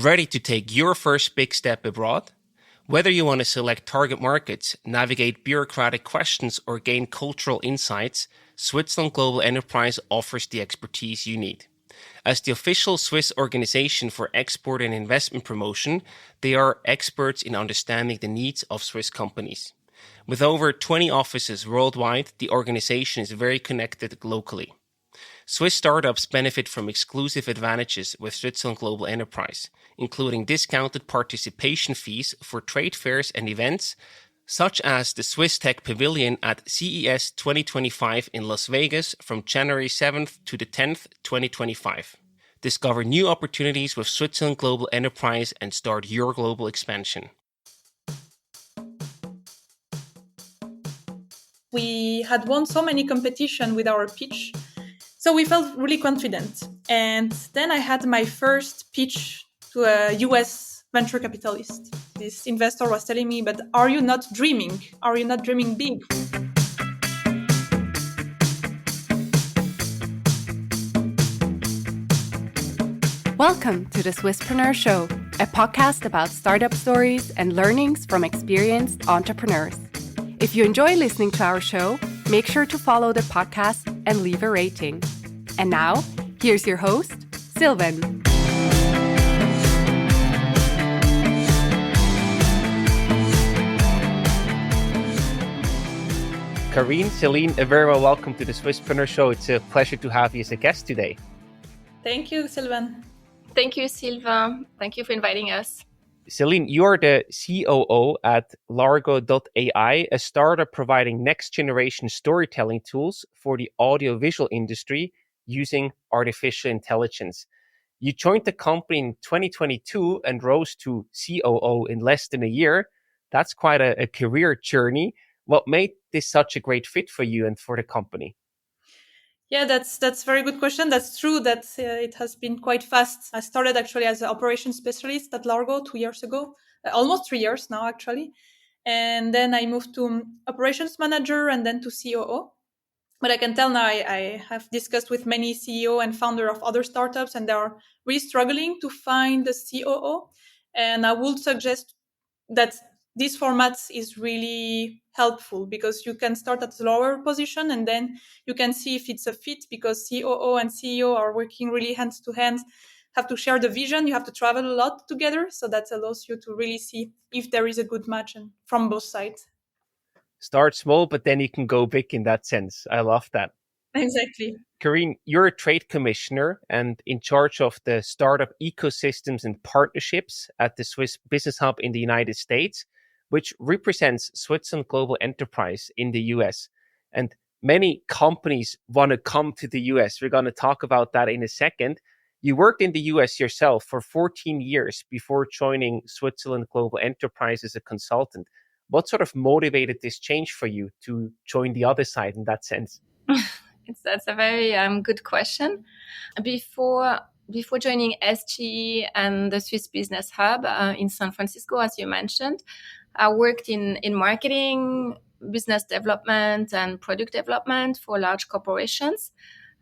Ready to take your first big step abroad? Whether you want to select target markets, navigate bureaucratic questions, or gain cultural insights, Switzerland Global Enterprise offers the expertise you need. As the official Swiss organization for export and investment promotion, they are experts in understanding the needs of Swiss companies. With over 20 offices worldwide, the organization is very connected locally. Swiss startups benefit from exclusive advantages with Switzerland Global Enterprise, including discounted participation fees for trade fairs and events, such as the Swiss Tech Pavilion at CES 2025 in Las Vegas from January 7th to the 10th, 2025. Discover new opportunities with Switzerland Global Enterprise and start your global expansion. We had won so many competitions with our pitch, so we felt really confident. And then I had my first pitch to a US venture capitalist. This investor was telling me, but are you not dreaming? Are you not dreaming big? Welcome to the Swisspreneur Show, a podcast about startup stories and learnings from experienced entrepreneurs. If you enjoy listening to our show, make sure to follow the podcast and leave a rating. And now, here's your host, Silvan. Karine, Céline, a very well welcome to the Swisspreneur Show. It's a pleasure to have you as a guest today. Thank you, Silvan. Thank you, Silvan. Thank you for inviting us. Céline, you are the COO at Largo.ai, a startup providing next-generation storytelling tools for the audiovisual industry using artificial intelligence. You joined the company in 2022 and rose to COO in less than a year. That's quite a career journey. What made this such a great fit for you and for the company? Yeah, that's a very good question. That's true that it has been quite fast. I started actually as an operations specialist at Largo 2 years ago, almost 3 years now actually. And then I moved to operations manager and then to COO. But I can tell now I have discussed with many CEO and founder of other startups, and they are really struggling to find the COO. And I would suggest that this format is really helpful because you can start at a lower position and then you can see if it's a fit, because COO and CEO are working really hand to hand, have to share the vision, you have to travel a lot together. So that allows you to really see if there is a good match from both sides. Start small, but then you can go big in that sense. I love that. Exactly. Karine, you're a trade commissioner and in charge of the startup ecosystems and partnerships at the Swiss Business Hub in the United States, which represents Switzerland Global Enterprise in the US. And many companies want to come to the US. We're going to talk about that in a second. You worked in the US yourself for 14 years before joining Switzerland Global Enterprise as a consultant. What sort of motivated this change for you to join the other side in that sense? That's a very good question. Before joining SGE and the Swiss Business Hub in San Francisco, as you mentioned, I worked in marketing, business development, and product development for large corporations.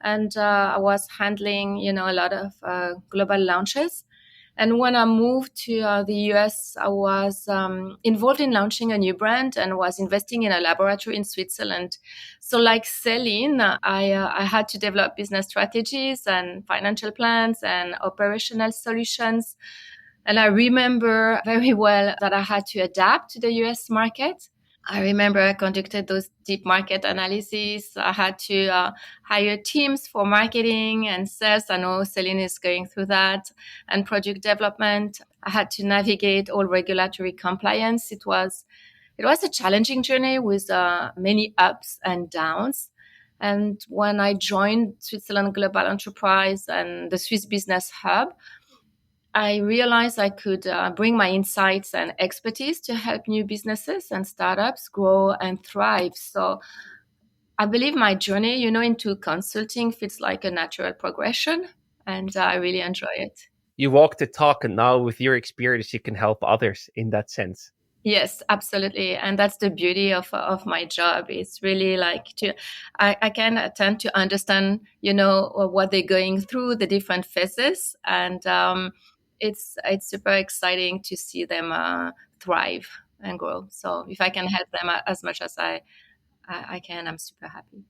And I was handling, a lot of global launches. And when I moved to the US, I was involved in launching a new brand and was investing in a laboratory in Switzerland. So like Céline, I had to develop business strategies and financial plans and operational solutions. And I remember very well that I had to adapt to the US market. I remember I conducted those deep market analyses. I had to hire teams for marketing and sales. I know Céline is going through that, and product development. I had to navigate all regulatory compliance. It was a challenging journey with many ups and downs. And when I joined Switzerland Global Enterprise and the Swiss Business Hub, I realized I could bring my insights and expertise to help new businesses and startups grow and thrive. So I believe my journey, into consulting fits like a natural progression, and I really enjoy it. You walk the talk, and now with your experience, you can help others in that sense. Yes, absolutely. And that's the beauty of my job. It's really like I can tend to understand, what they're going through, the different phases. And it's super exciting to see them thrive and grow. So if I can help them as much as I can, I'm super happy.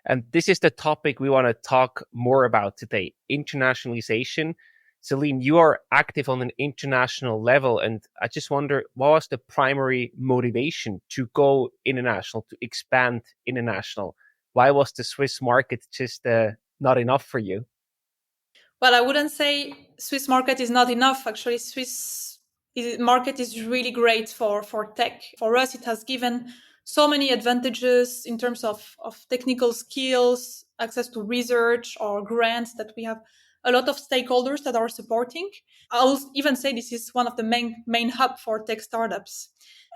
And this is the topic we want to talk more about today, internationalization. Céline, you are active on an international level, and I just wonder, what was the primary motivation to go international, to expand international? Why was the Swiss market just not enough for you? Well, I wouldn't say Swiss market is not enough. Actually, market is really great for tech. For us, it has given so many advantages in terms of technical skills, access to research or grants that we have a lot of stakeholders that are supporting. I'll even say this is one of the main hub for tech startups.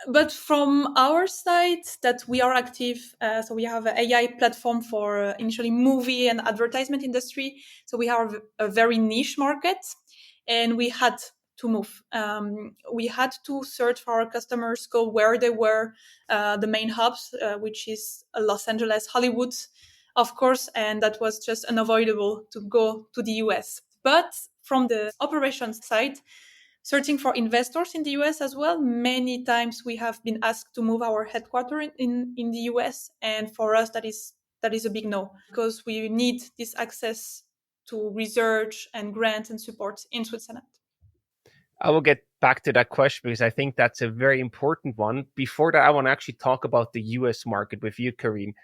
But from our side, that we are active, so we have an AI platform for initially movie and advertisement industry. So we have a very niche market, and we had to move. We had to search for our customers, go where they were, the main hubs, which is Los Angeles, Hollywood, of course, and that was just unavoidable to go to the US. But from the operations side, searching for investors in the US as well. Many times we have been asked to move our headquarters in the US. And for us, that is a big no, because we need this access to research and grants and support in Switzerland. I will get back to that question because I think that's a very important one. Before that, I want to actually talk about the US market with you, Karine.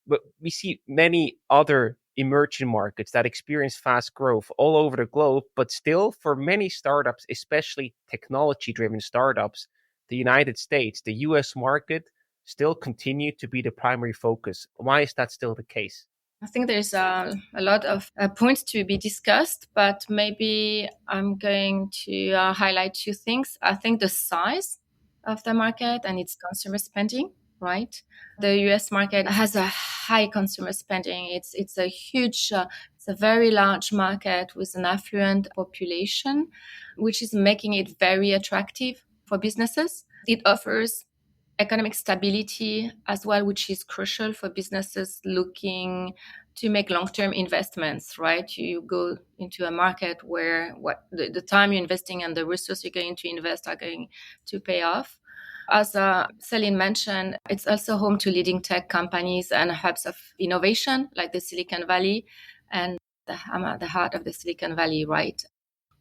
But we see many other emerging markets that experience fast growth all over the globe, but still for many startups, especially technology-driven startups, the United States, the US market still continue to be the primary focus. Why is that still the case? I think there's a lot of points to be discussed, but maybe I'm going to highlight two things. I think the size of the market and its consumer spending, right? The US market has a high consumer spending. It's a huge, it's a very large market with an affluent population, which is making it very attractive for businesses. It offers economic stability as well, which is crucial for businesses looking to make long-term investments, right? You go into a market where the time you're investing and the resources you're going to invest are going to pay off. As Céline mentioned, it's also home to leading tech companies and hubs of innovation like the Silicon Valley, and I'm at the heart of the Silicon Valley, right?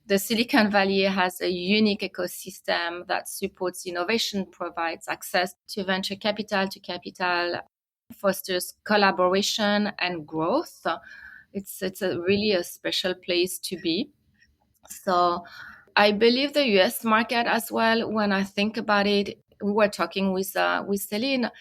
The Silicon Valley has a unique ecosystem that supports innovation, provides access to venture capital, fosters collaboration and growth. It's really a special place to be. So I believe the US market as well, when I think about it, we were talking with Céline,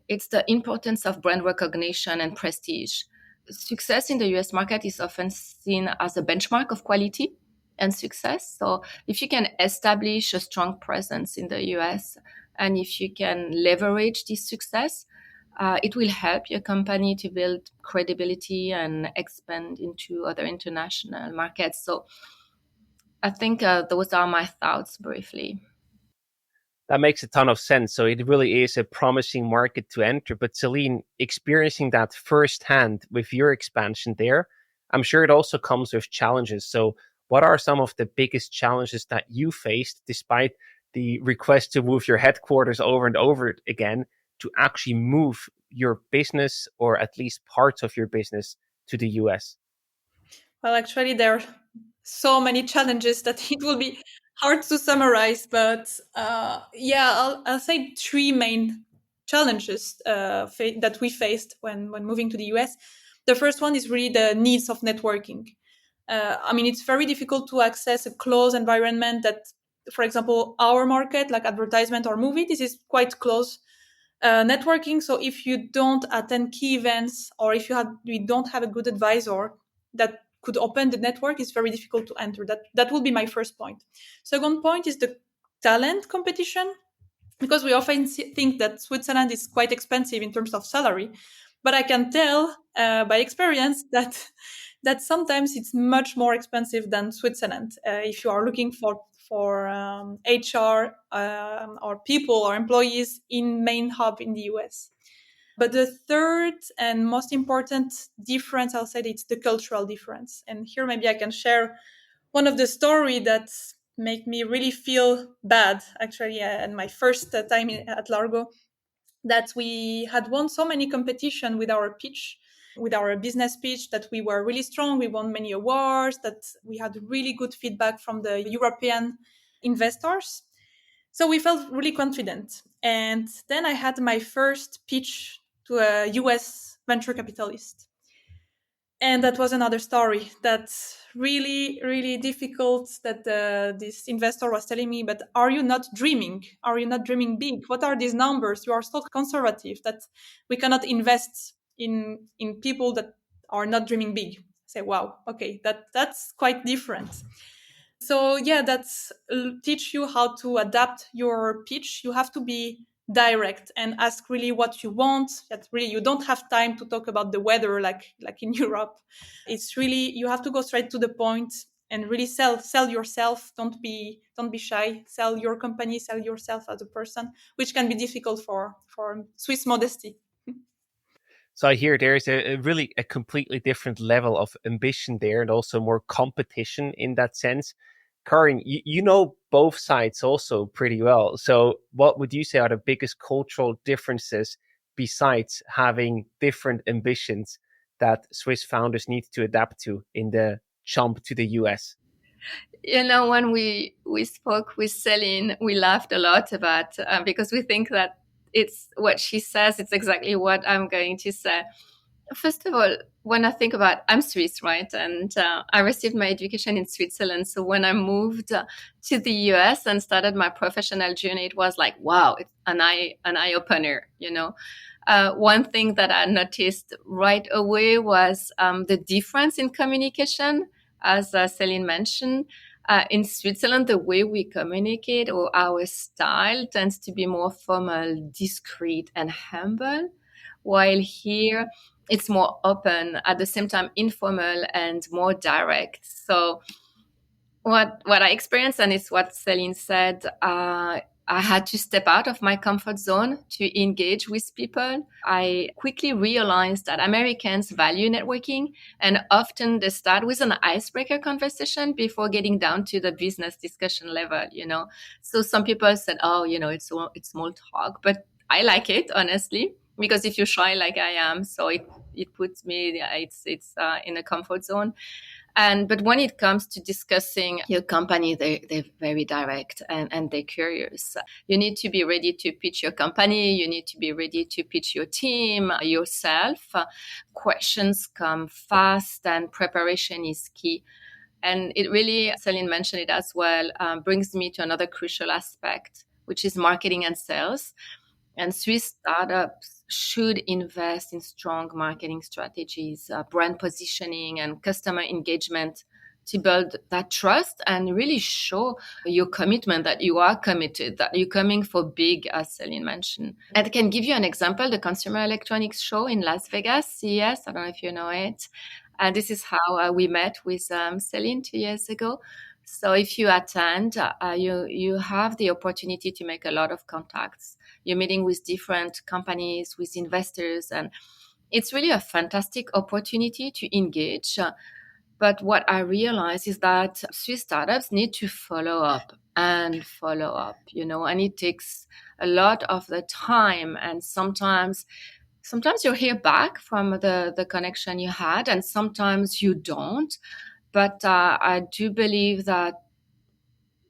it's the importance of brand recognition and prestige. Success in the US market is often seen as a benchmark of quality and success. So if you can establish a strong presence in the US and if you can leverage this success, it will help your company to build credibility and expand into other international markets. So I think those are my thoughts briefly. That makes a ton of sense. So it really is a promising market to enter. But Céline, experiencing that firsthand with your expansion there, I'm sure it also comes with challenges. So what are some of the biggest challenges that you faced despite the request to move your headquarters over and over again to actually move your business or at least parts of your business to the US? Well, actually, there are so many challenges that it will be hard to summarize. But I'll say three main challenges that we faced when moving to the US. The first one is really the needs of networking. It's very difficult to access a closed environment that, for example, our market, like advertisement or movie, this is quite close networking. So if you don't attend key events or if you don't have a good advisor that could open the network, it's very difficult to enter. That will be my first point. Second point is the talent competition, because we often think that Switzerland is quite expensive in terms of salary, but I can tell by experience that sometimes it's much more expensive than Switzerland if you are looking for HR or people or employees in main hub in the US. But the third and most important difference, I'll say, it's the cultural difference. And here maybe I can share one of the story that make me really feel bad, actually, and my first time at Largo, that we had won so many competition with our pitch, with our business pitch, that we were really strong. We won many awards, that we had really good feedback from the European investors. So we felt really confident. And then I had my first pitch to a US venture capitalist. And that was another story that's really, really difficult, that this investor was telling me, but are you not dreaming? Are you not dreaming big? What are these numbers? You are so conservative that we cannot invest in people that are not dreaming big. I say, wow, okay, that's quite different. So yeah, that's teach you how to adapt your pitch. You have to be direct and ask really what you want. That really you don't have time to talk about the weather like in Europe. It's really you have to go straight to the point and really sell yourself. Don't be shy. Sell your company, sell yourself as a person, which can be difficult for Swiss modesty. So I hear there's a completely different level of ambition there, and also more competition in that sense. Karine, you know both sides also pretty well. So what would you say are the biggest cultural differences besides having different ambitions that Swiss founders need to adapt to in the jump to the US? When we spoke with Céline, we laughed a lot about because we think that it's what she says. It's exactly what I'm going to say. First of all, when I think about, I'm Swiss, right? And I received my education in Switzerland. So when I moved to the US and started my professional journey, it was like, wow, it's an eye opener, One thing that I noticed right away was the difference in communication, as Céline mentioned. In Switzerland, the way we communicate or our style tends to be more formal, discreet, and humble, while here it's more open, at the same time informal and more direct. So what I experienced, and it's what Céline said, I had to step out of my comfort zone to engage with people. I quickly realized that Americans value networking, and often they start with an icebreaker conversation before getting down to the business discussion level, So some people said, oh, it's small talk, but I like it, honestly, because if you're shy like I am, so it puts me, it's in a comfort zone. But when it comes to discussing your company, they're very direct and they're curious. You need to be ready to pitch your company. You need to be ready to pitch your team, yourself. Questions come fast and preparation is key. And it really, Céline mentioned it as well, brings me to another crucial aspect, which is marketing and sales. And Swiss startups should invest in strong marketing strategies, brand positioning, and customer engagement to build that trust and really show your commitment, that you are committed, that you're coming for big, as Céline mentioned. And I can give you an example, the Consumer Electronics Show in Las Vegas, CES, I don't know if you know it. And this is how we met with Céline 2 years ago. So if you attend, you have the opportunity to make a lot of contacts. You're meeting with different companies, with investors, and it's really a fantastic opportunity to engage. But what I realize is that Swiss startups need to follow up, and it takes a lot of the time. And sometimes you hear back from the connection you had, and sometimes you don't. But I do believe that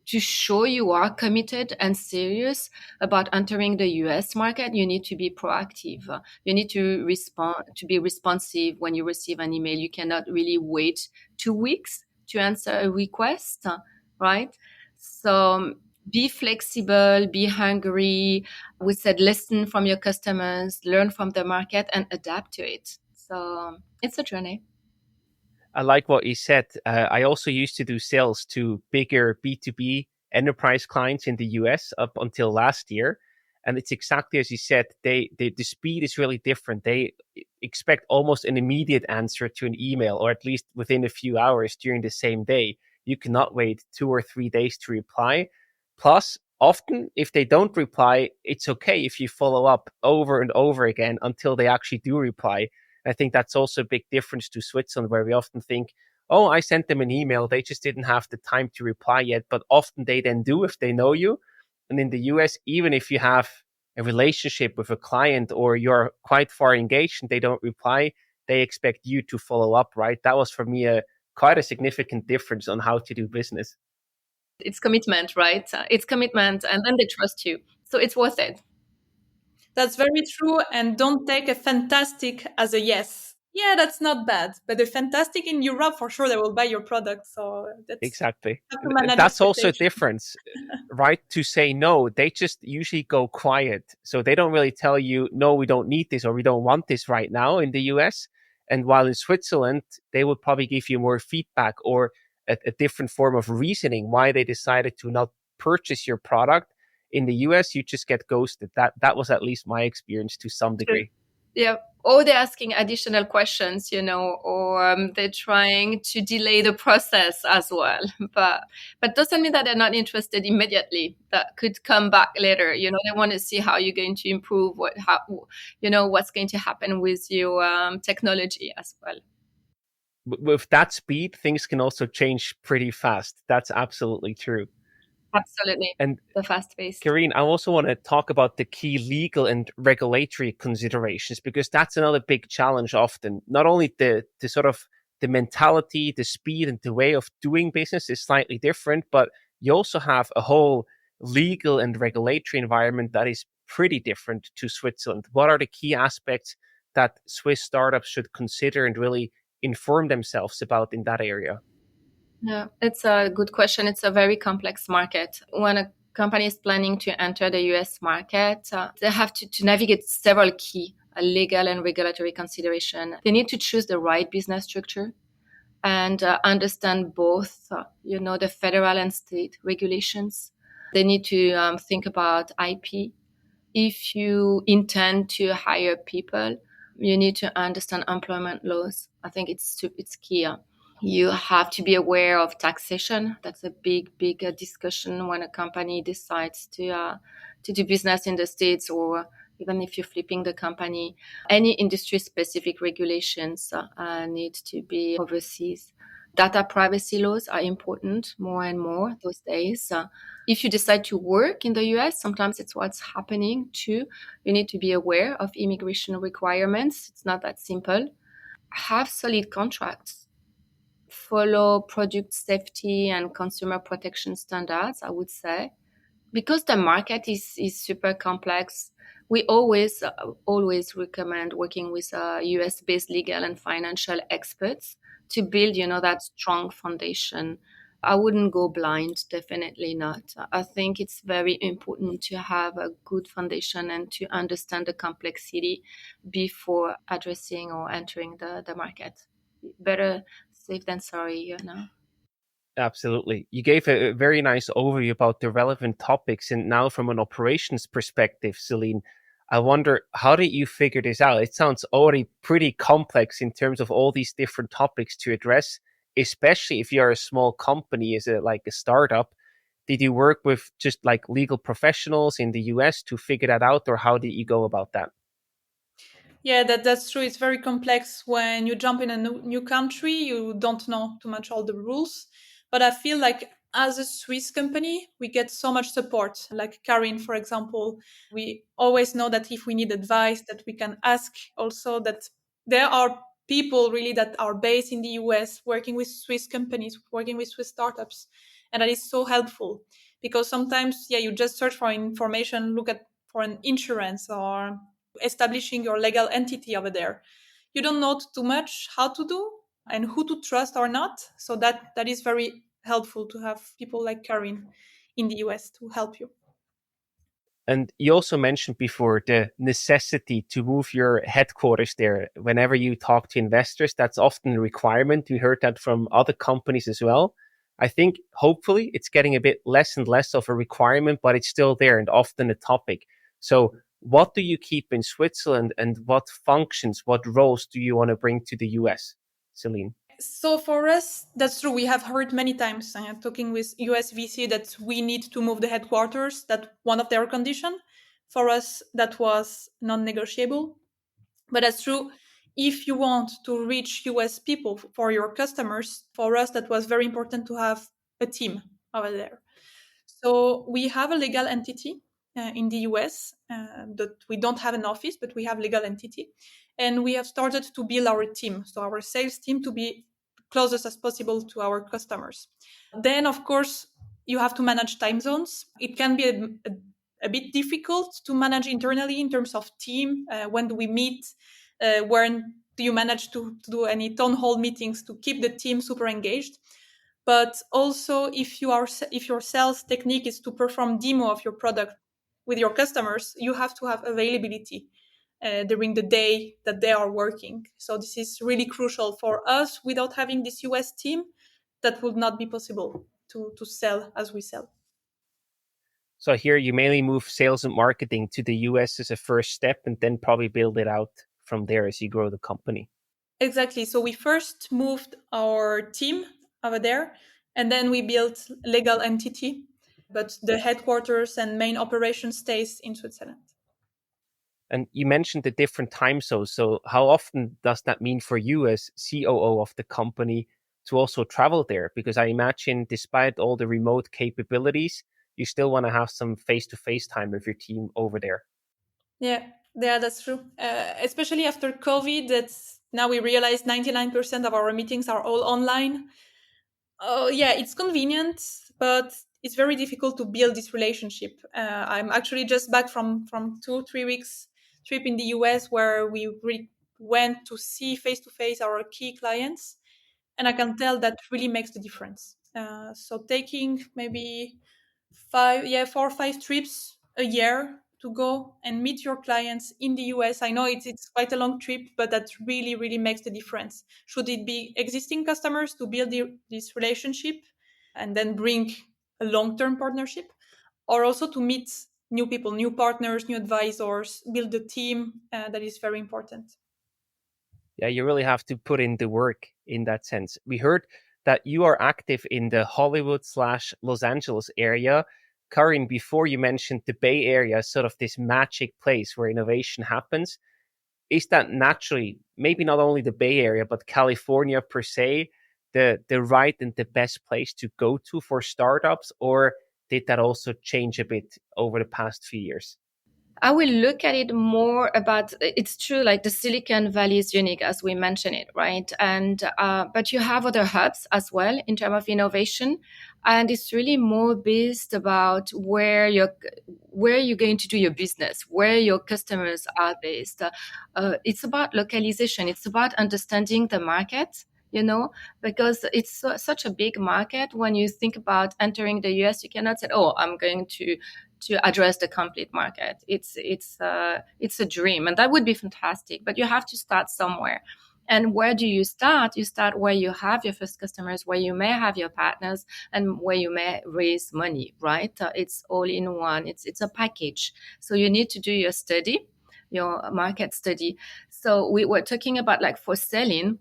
to show you are committed and serious about entering the US market, you need to be proactive. You need to be responsive when you receive an email. You cannot really wait 2 weeks to answer a request, right? So be flexible, be hungry. We said listen from your customers, learn from the market, and adapt to it. So it's a journey. I like what you said. I also used to do sales to bigger B2B enterprise clients in the US up until last year. And it's exactly as you said, the speed is really different. They expect almost an immediate answer to an email, or at least within a few hours during the same day. You cannot wait 2 or 3 days to reply. Plus, often if they don't reply, it's okay if you follow up over and over again until they actually do reply. I think that's also a big difference to Switzerland, where we often think, oh, I sent them an email. They just didn't have the time to reply yet. But often they then do if they know you. And in the US, even if you have a relationship with a client or you're quite far engaged and they don't reply, they expect you to follow up, right? That was for me quite a significant difference on how to do business. It's commitment, right? It's commitment, and then they trust you. So it's worth it. That's very true. And don't take a fantastic as a yes. Yeah, that's not bad. But a fantastic in Europe, for sure, they will buy your product. So that's Exactly. have to manage That's also a expectations. difference, right? To say no, they just usually go quiet. So they don't really tell you, no, we don't need this or we don't want this right now in the US. And while in Switzerland, they would probably give you more feedback or a different form of reasoning why they decided to not purchase your product. In the US, you just get ghosted. That was at least my experience to some degree. Yeah. Or they're asking additional questions, or they're trying to delay the process as well. But doesn't mean that they're not interested immediately. That could come back later. They want to see how you're going to improve, what's going to happen with your technology as well. With that speed, things can also change pretty fast. That's absolutely true. Absolutely. And the fast pace. Karine, I also want to talk about the key legal and regulatory considerations, because that's another big challenge often. Not only the sort of the mentality, the speed, and the way of doing business is slightly different, but you also have a whole legal and regulatory environment that is pretty different to Switzerland. What are the key aspects that Swiss startups should consider and really inform themselves about in that area? Yeah, it's a good question. It's a very complex market. When a company is planning to enter the US market, they have to navigate several key legal and regulatory considerations. They need to choose the right business structure and understand both, the federal and state regulations. They need to think about IP. If you intend to hire people, you need to understand employment laws. I think it's key. You have to be aware of taxation. That's a big discussion when a company decides to do business in the States, or even if you're flipping the company. Any industry-specific regulations need to be overseas. Data privacy laws are important more and more those days. If you decide to work in the US, sometimes it's what's happening too. You need to be aware of immigration requirements. It's not that simple. Have solid contracts. Follow product safety and consumer protection standards, I would say. Because the market is super complex, we always recommend working with US-based legal and financial experts to build, that strong foundation. I wouldn't go blind, definitely not. I think it's very important to have a good foundation and to understand the complexity before addressing or entering the market. Better safe than sorry, Absolutely. You gave a very nice overview about the relevant topics. And now from an operations perspective, Céline, I wonder, how did you figure this out? It sounds already pretty complex in terms of all these different topics to address, especially if you're a small company, like a startup. Did you work with just like legal professionals in the US to figure that out, or how did you go about that? Yeah, that's true. It's very complex. When you jump in a new country, you don't know too much all the rules. But I feel like as a Swiss company, we get so much support. Like Karine, for example, we always know that if we need advice, that we can ask. Also, that there are people really that are based in the US working with Swiss companies, working with Swiss startups, and that is so helpful because sometimes, yeah, you just search for information, look at for an insurance or establishing your legal entity over there. You don't know too much how to do and who to trust or not. So that is very helpful to have people like Karine in the US to help you. And you also mentioned before the necessity to move your headquarters there. Whenever you talk to investors, that's often a requirement. We heard that from other companies as well. I think hopefully it's getting a bit less and less of a requirement, but it's still there and often a topic. So what do you keep in Switzerland, and what functions, what roles do you want to bring to the US, Céline? So for us, that's true. We have heard many times talking with US VC that we need to move the headquarters. That one of their conditions. For us, that was non-negotiable. But that's true. if you want to reach US people for your customers, for us, that was very important to have a team over there. So we have a legal entity in the US that we don't have an office, but we have legal entity. And we have started to build our team, so our sales team, to be closest as possible to our customers. Then, of course, you have to manage time zones. It can be a bit difficult to manage internally in terms of team. When do we meet? When do you manage to do any town hall meetings to keep the team super engaged? But also, if your sales technique is to perform demo of your product with your customers, you have to have availability during the day that they are working. So this is really crucial for us. Without having this US team, that would not be possible to sell as we sell. So here you mainly move sales and marketing to the US as a first step and then probably build it out from there as you grow the company. Exactly. So we first moved our team over there, and then we built legal entity, but the headquarters and main operation stays in Switzerland. And you mentioned the different time zones. So how often does that mean for you as COO of the company to also travel there? Because I imagine despite all the remote capabilities, you still want to have some face-to-face time with your team over there. Yeah, that's true. Especially after COVID, that's now we realize 99% of our meetings are all online. Oh, yeah, it's convenient, but it's very difficult to build this relationship. I'm actually just back from 2-3 weeks trip in the US where we went to see face to face our key clients, and I can tell that really makes the difference. So taking maybe 4 or 5 trips a year to go and meet your clients in the US. I know it's quite a long trip, but that really makes the difference. Should it be existing customers to build this relationship and then bring a long-term partnership, or also to meet new people, new partners, new advisors, build a team? That is very important. Yeah, you really have to put in the work in that sense. We heard that you are active in the Hollywood/Los Angeles area. Karine, before you mentioned the Bay Area, sort of this magic place where innovation happens. Is that naturally, maybe not only the Bay Area, but California per se, the right and the best place to go to for startups? Or did that also change a bit over the past few years? I will look at it more about, it's true, like the Silicon Valley is unique as we mentioned it, right? And but you have other hubs as well in terms of innovation, and it's really more based about where you're going to do your business, where your customers are based. It's about localization. It's about understanding the market. Because it's such a big market. When you think about entering the US, you cannot say, "Oh, I'm going to address the complete market." It's a dream, and that would be fantastic. But you have to start somewhere. And where do you start? You start where you have your first customers, where you may have your partners, and where you may raise money. Right? It's all in one. It's a package. So you need to do your study, your market study. So we were talking about, like, for Céline.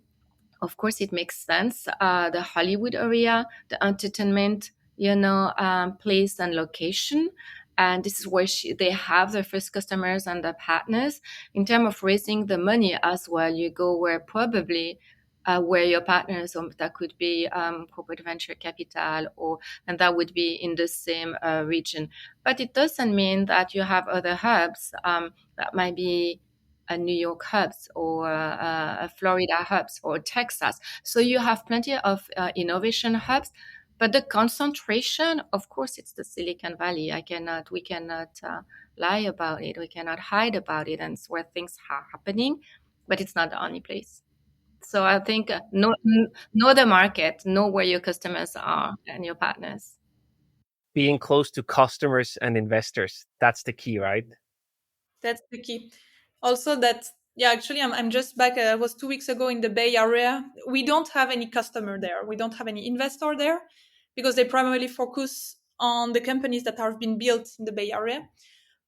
Of course, it makes sense. The Hollywood area, the entertainment, place and location. And this is where they have their first customers and their partners. In terms of raising the money as well, you go where probably where your partners, or that could be corporate venture capital, and that would be in the same region. But it doesn't mean that you have other hubs that might be a New York hubs, or a Florida hubs, or Texas. So you have plenty of innovation hubs, but the concentration, of course, it's the Silicon Valley. We cannot lie about it. We cannot hide about it, and it's where things are happening, but it's not the only place. So I think know the market, know where your customers are and your partners. Being close to customers and investors, that's the key, right? That's the key. Also, actually, I'm just back. I was 2 weeks ago in the Bay Area. We don't have any customer there. We don't have any investor there because they primarily focus on the companies that have been built in the Bay Area.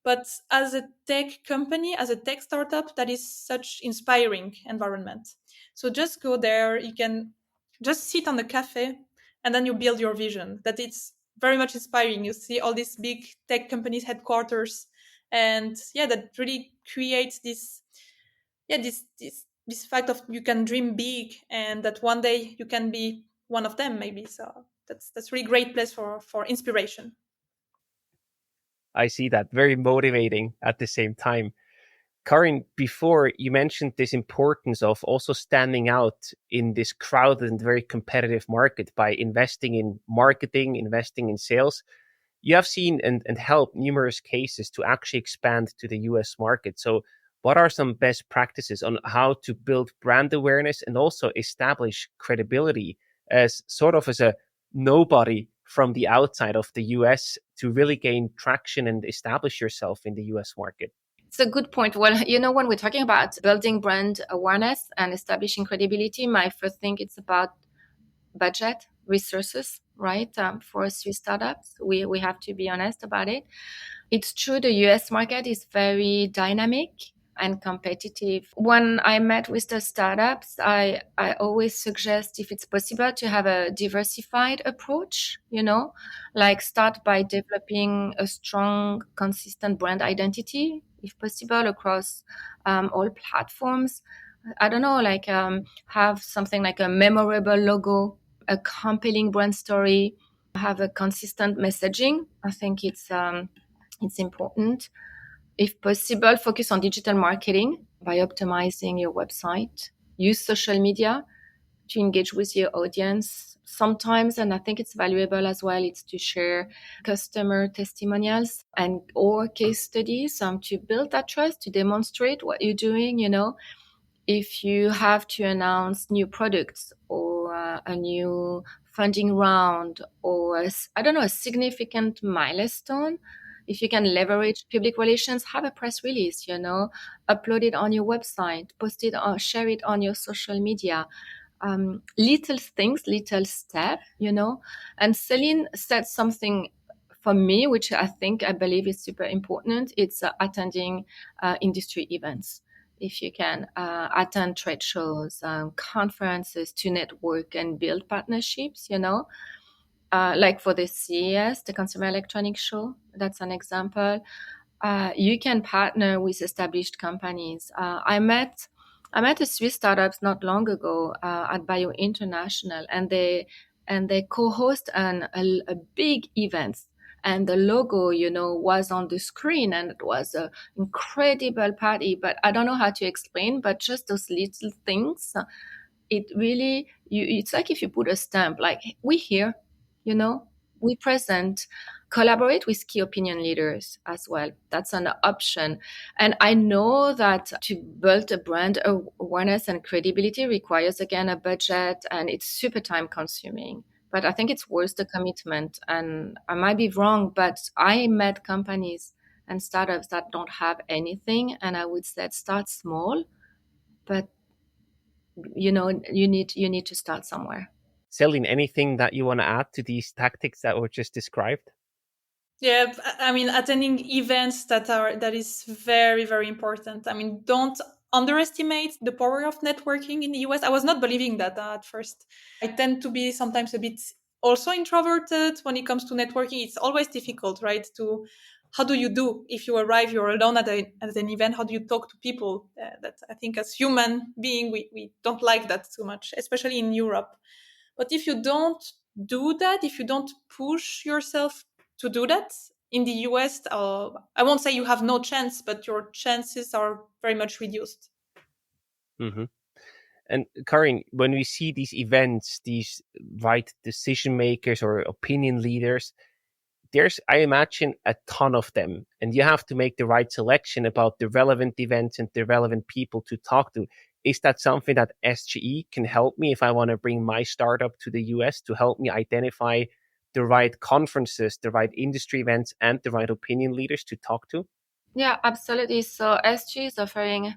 But as a tech company, as a tech startup, that is such inspiring environment. So just go there. You can just sit on the cafe and then you build your vision. That it's very much inspiring. You see all these big tech companies headquarters, and that really creates this this fact of you can dream big and that one day you can be one of them, maybe. So that's really great place for inspiration. I see that. Very motivating at the same time. Karine, before you mentioned this importance of also standing out in this crowded and very competitive market by investing in marketing, investing in sales. You have seen and helped numerous cases to actually expand to the US market. So, what are some best practices on how to build brand awareness and also establish credibility as sort of as a nobody from the outside of the US to really gain traction and establish yourself in the US market? It's a good point. Well, when we're talking about building brand awareness and establishing credibility, my first thing it's about budget, resources, right? For Swiss startups, we have to be honest about it. It's true the US market is very dynamic and competitive. When I met with the startups, I always suggest if it's possible to have a diversified approach, like start by developing a strong, consistent brand identity, if possible, across all platforms. I don't know, like have something like a memorable logo, a compelling brand story, have a consistent messaging. I think it's important. If possible, focus on digital marketing by optimizing your website. Use social media to engage with your audience. Sometimes, and I think it's valuable as well, it's to share customer testimonials and or case studies to build that trust, to demonstrate what you're doing, If you have to announce new products or a new funding round or, a significant milestone, if you can leverage public relations, have a press release, upload it on your website, post it or share it on your social media. Little things, little step, And Céline said something for me, which I believe is super important. It's attending industry events. If you can attend trade shows, conferences to network and build partnerships, like for the CES, the Consumer Electronics Show, that's an example. You can partner with established companies. I met a Swiss startups not long ago at Bio International, and they co-host a big event. And the logo, was on the screen, and it was an incredible party. But I don't know how to explain, but just those little things, it really, it's like if you put a stamp, like we here, we present, collaborate with key opinion leaders as well. That's an option. And I know that to build a brand awareness and credibility requires, again, a budget, and it's super time consuming. But I think it's worth the commitment. And I might be wrong, but I met companies and startups that don't have anything. And I would say start small, but you need to start somewhere. Céline, anything that you want to add to these tactics that were just described? Yeah, I mean, attending events that is very, very important. I mean, don't underestimate the power of networking in the US. I was not believing that at first. I tend to be sometimes a bit also introverted when it comes to networking. It's always difficult, right? How do you do if you arrive, you're alone at an event? How do you talk to people? That I think as human being, we don't like that too much, especially in Europe. But if you don't do that, if you don't push yourself to do that in the US, I won't say you have no chance, but your chances are very much reduced. Mm-hmm. And Karine, when we see these events, these right decision makers or opinion leaders, there's, I imagine, a ton of them. And you have to make the right selection about the relevant events and the relevant people to talk to. Is that something that SGE can help me if I want to bring my startup to the US to help me identify the right conferences, the right industry events, and the right opinion leaders to talk to? Yeah, absolutely. So SG is offering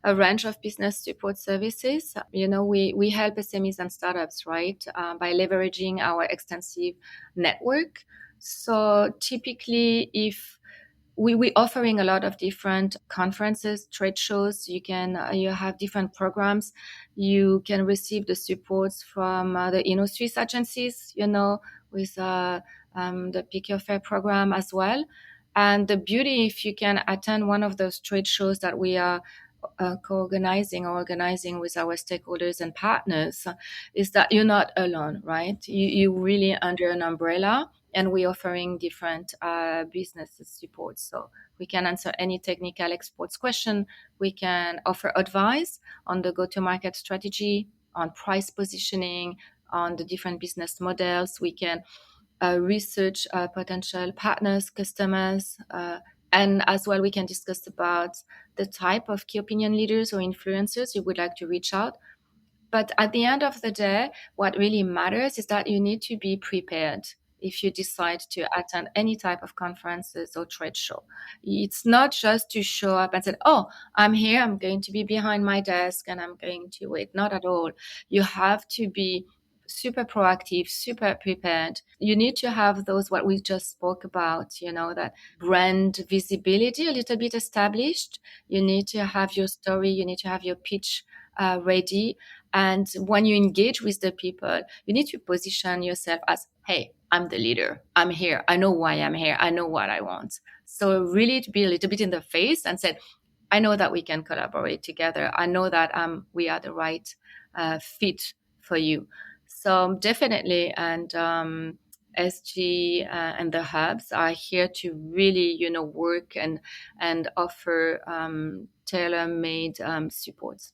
a range of business support services. We help SMEs and startups, right, by leveraging our extensive network. So typically, if we're offering a lot of different conferences, trade shows. You have different programs. You can receive the supports from the Swiss agencies, with the Pick Your Fair program as well. And the beauty, if you can attend one of those trade shows that we are co-organizing or organizing with our stakeholders and partners is that you're not alone, right? You're really under an umbrella, and we're offering different business support. So we can answer any technical exports question. We can offer advice on the go-to-market strategy, on price positioning, on the different business models. We can research potential partners, customers, and as well we can discuss about the type of key opinion leaders or influencers you would like to reach out. But at the end of the day, what really matters is that you need to be prepared if you decide to attend any type of conferences or trade show. It's not just to show up and say, oh, I'm here, I'm going to be behind my desk and I'm going to wait. Not at all. You have to be super proactive, super prepared. You need to have those, what we just spoke about, that brand visibility a little bit established. You need to have your story, you need to have your pitch ready. And when you engage with the people, you need to position yourself as, hey, I'm the leader. I'm here. I know why I'm here. I know what I want. So really to be a little bit in the face and say, I know that we can collaborate together. I know that we are the right fit for you. So definitely, and SG and the hubs are here to really, work and offer tailor-made supports.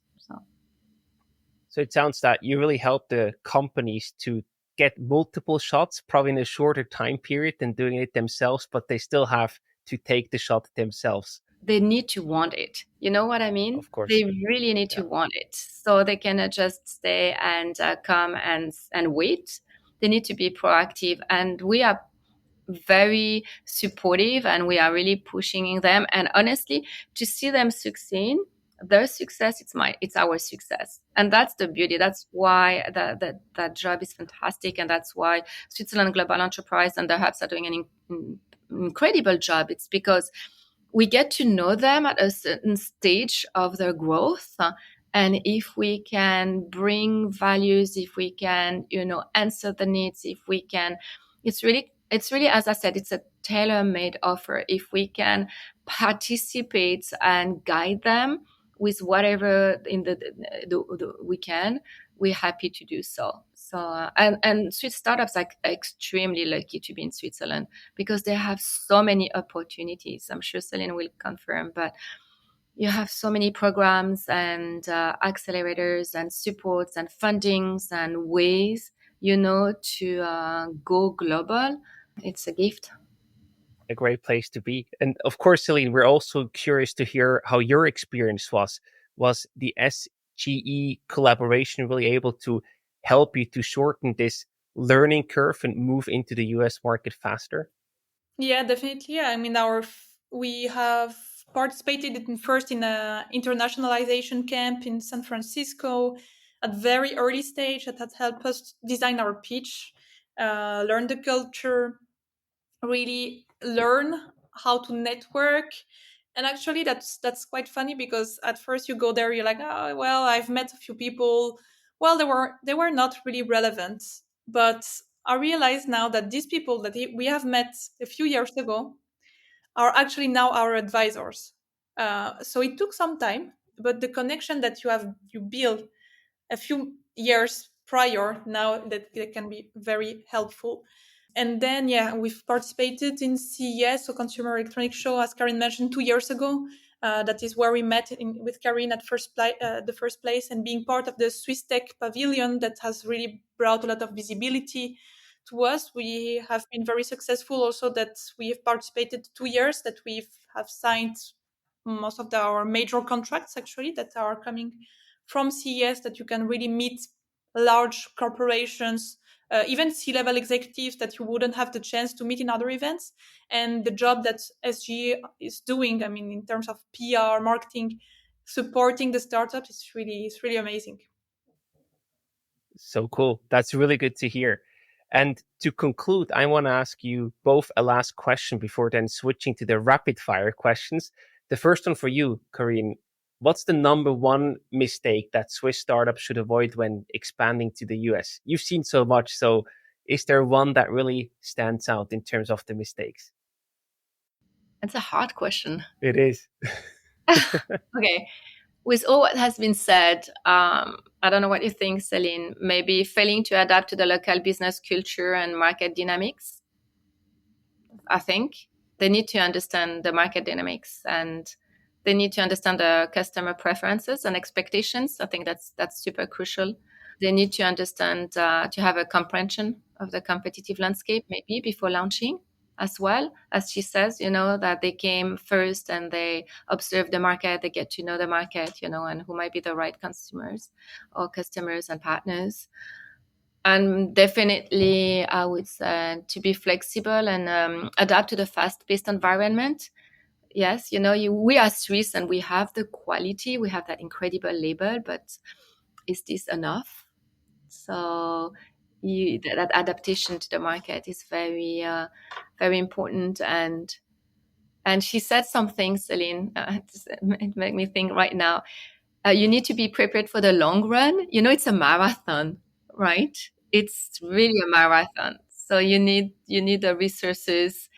So it sounds that you really help the companies to get multiple shots, probably in a shorter time period than doing it themselves, but they still have to take the shot themselves. They need to want it. You know what I mean? Of course. They really need to want it. So they cannot just stay and come and wait. They need to be proactive. And we are very supportive and we are really pushing them. And honestly, to see them succeed, their success, it's our success. And that's the beauty. That's why that job is fantastic. And that's why Switzerland Global Enterprise and the hubs are doing an incredible job. It's because we get to know them at a certain stage of their growth. And if we can bring values, if we can, answer the needs, if we can, it's really, as I said, it's a tailor-made offer. If we can participate and guide them with whatever in the we can, we're happy to do so. So, and Swiss startups are extremely lucky to be in Switzerland because they have so many opportunities. I'm sure Céline will confirm, but you have so many programs and accelerators and supports and fundings and ways, to go global. It's a gift. A great place to be. And of course, Céline, we're also curious to hear how your experience was. Was the SGE collaboration really able to help you to shorten this learning curve and move into the US market faster? Yeah, definitely. I mean, we have participated first in a internationalization camp in San Francisco at very early stage that had helped us design our pitch, learn the culture, really learn how to network. And actually that's quite funny because at first you go there, you're like, oh well, I've met a few people. Well, they were not really relevant, but I realize now that these people that we have met a few years ago are actually now our advisors. So it took some time, but the connection that you build a few years prior now that can be very helpful. And then, yeah, we've participated in CES, so Consumer Electronics Show, as Karine mentioned, 2 years ago. That is where we met with Karine at the first place, and being part of the Swiss Tech Pavilion that has really brought a lot of visibility to us. We have been very successful also that we have participated 2 years, that we have signed most of our major contracts actually that are coming from CES, that you can really meet large corporations, even C-level executives that you wouldn't have the chance to meet in other events. And the job that SG is doing, I mean, in terms of PR, marketing, supporting the startups, it's really amazing. So cool. That's really good to hear. And to conclude, I want to ask you both a last question before then switching to the rapid fire questions. The first one for you, Karine. What's the number one mistake that Swiss startups should avoid when expanding to the US? You've seen so much, so is there one that really stands out in terms of the mistakes? It's a hard question. It is. Okay. with all what has been said, I don't know what you think, Céline, maybe failing to adapt to the local business culture and market dynamics. I think they need to understand the market dynamics, and they need to understand the customer preferences and expectations. I think that's super crucial. They need to understand, to have a comprehension of the competitive landscape, maybe before launching as well. As she says, that they came first and they observe the market, they get to know the market, and who might be the right consumers or customers and partners. And definitely, I would say to be flexible and adapt to the fast-paced environment. Yes, we are Swiss and we have the quality, we have that incredible label, but is this enough? So that adaptation to the market is very, very important. And she said something, Céline, it made me think right now. You need to be prepared for the long run. It's a marathon, right? It's really a marathon. So you need the resources.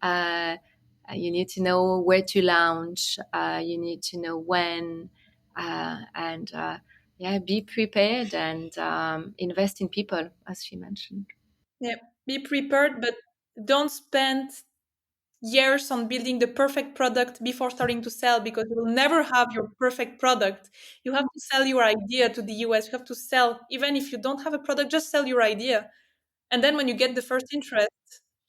You need to know where to launch. You need to know when, and be prepared and invest in people, as she mentioned. Yeah, be prepared, but don't spend years on building the perfect product before starting to sell, because you will never have your perfect product. You have to sell your idea to the US. You have to sell, even if you don't have a product, just sell your idea. And then when you get the first interest,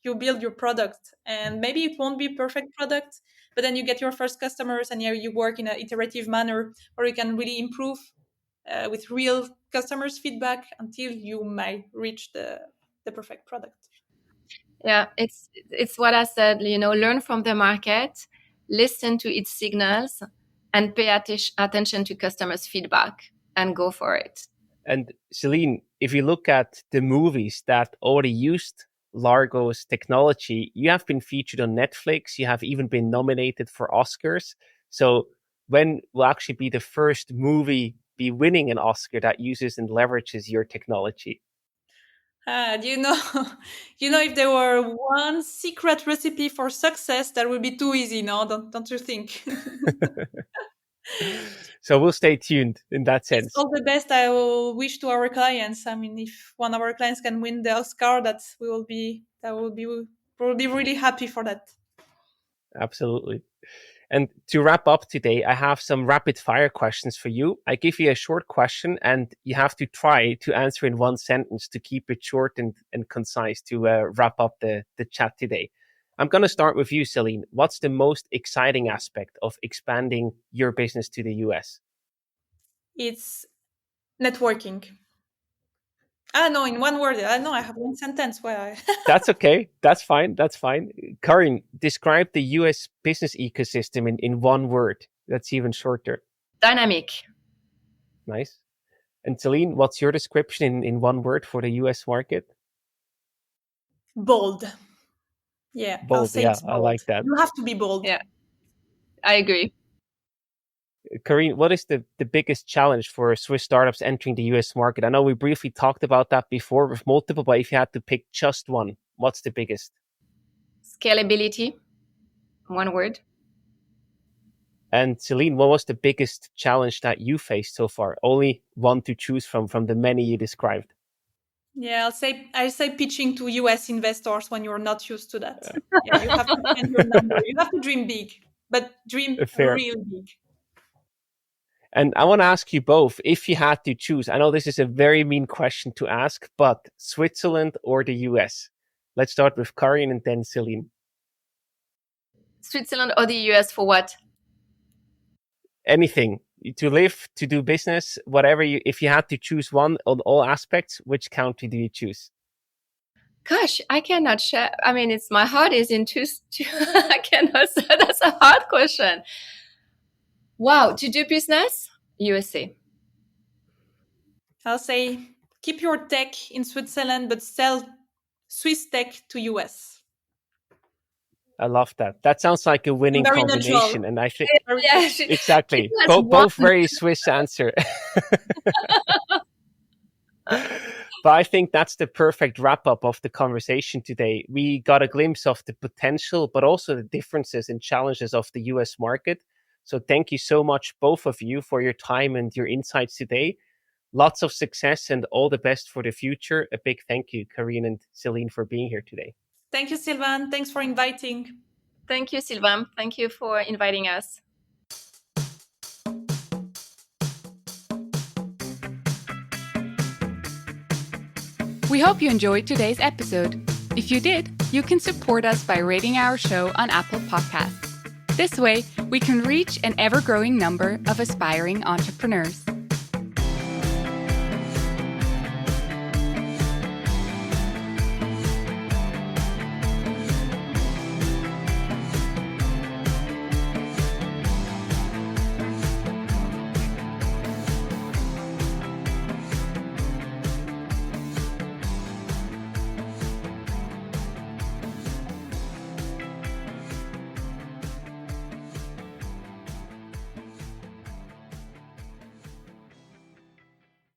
you build your product. And maybe it won't be a perfect product, but then you get your first customers and you work in an iterative manner where you can really improve with real customers' feedback until you might reach the perfect product. Yeah, it's what I said, learn from the market, listen to its signals, and pay attention to customers' feedback and go for it. And Céline, if you look at the movies that already used Largo's technology, you have been featured on Netflix, you have even been nominated for Oscars. So when will actually be the first movie be winning an Oscar that uses and leverages your technology? If there were one secret recipe for success, that would be too easy, no? Don't you think? So we'll stay tuned in that sense. It's all the best I will wish to our clients. I mean, if one of our clients can win the Oscar, we'll be really happy for that. Absolutely. And to wrap up today, I have some rapid fire questions for you. I give you a short question and you have to try to answer in one sentence to keep it short and concise to wrap up the chat today. I'm going to start with you, Céline. What's the most exciting aspect of expanding your business to the US? It's networking. No, in one word. No, I have one sentence where I... That's okay. That's fine. Karine, describe the US business ecosystem in one word. That's even shorter. Dynamic. Nice. And Céline, what's your description in one word for the US market? Bold. Yeah, bold. I'll say Yeah, it's bold. I like that. You have to be bold. Yeah, I agree. Karine, what is the biggest challenge for Swiss startups entering the US market? I know we briefly talked about that before with multiple, but if you had to pick just one, what's the biggest? Scalability. One word. And Céline, what was the biggest challenge that you faced so far? Only one to choose from the many you described. Yeah, I'll say pitching to US investors when you're not used to that. Yeah, you have to spend your number. You have to dream big, but dream real big. And I want to ask you both, if you had to choose, I know this is a very mean question to ask, but Switzerland or the US? Let's start with Karine and then Céline. Switzerland or the US for what? Anything. To live, to do business, whatever if you had to choose one on all aspects, which country do you choose? Gosh, I cannot share. I mean, my heart is in two. I cannot say. That's a hard question. Wow, to do business, USA. I'll say keep your tech in Switzerland, but sell Swiss tech to US. I love that. That sounds like a winning combination. And I think exactly. Both very Swiss answer. But I think that's the perfect wrap up of the conversation today. We got a glimpse of the potential, but also the differences and challenges of the US market. So thank you so much, both of you, for your time and your insights today. Lots of success and all the best for the future. A big thank you, Karine and Céline, for being here today. Thank you, Silvan. Thanks for inviting. Thank you, Silvan. Thank you for inviting us. We hope you enjoyed today's episode. If you did, you can support us by rating our show on Apple Podcasts. This way, we can reach an ever-growing number of aspiring entrepreneurs.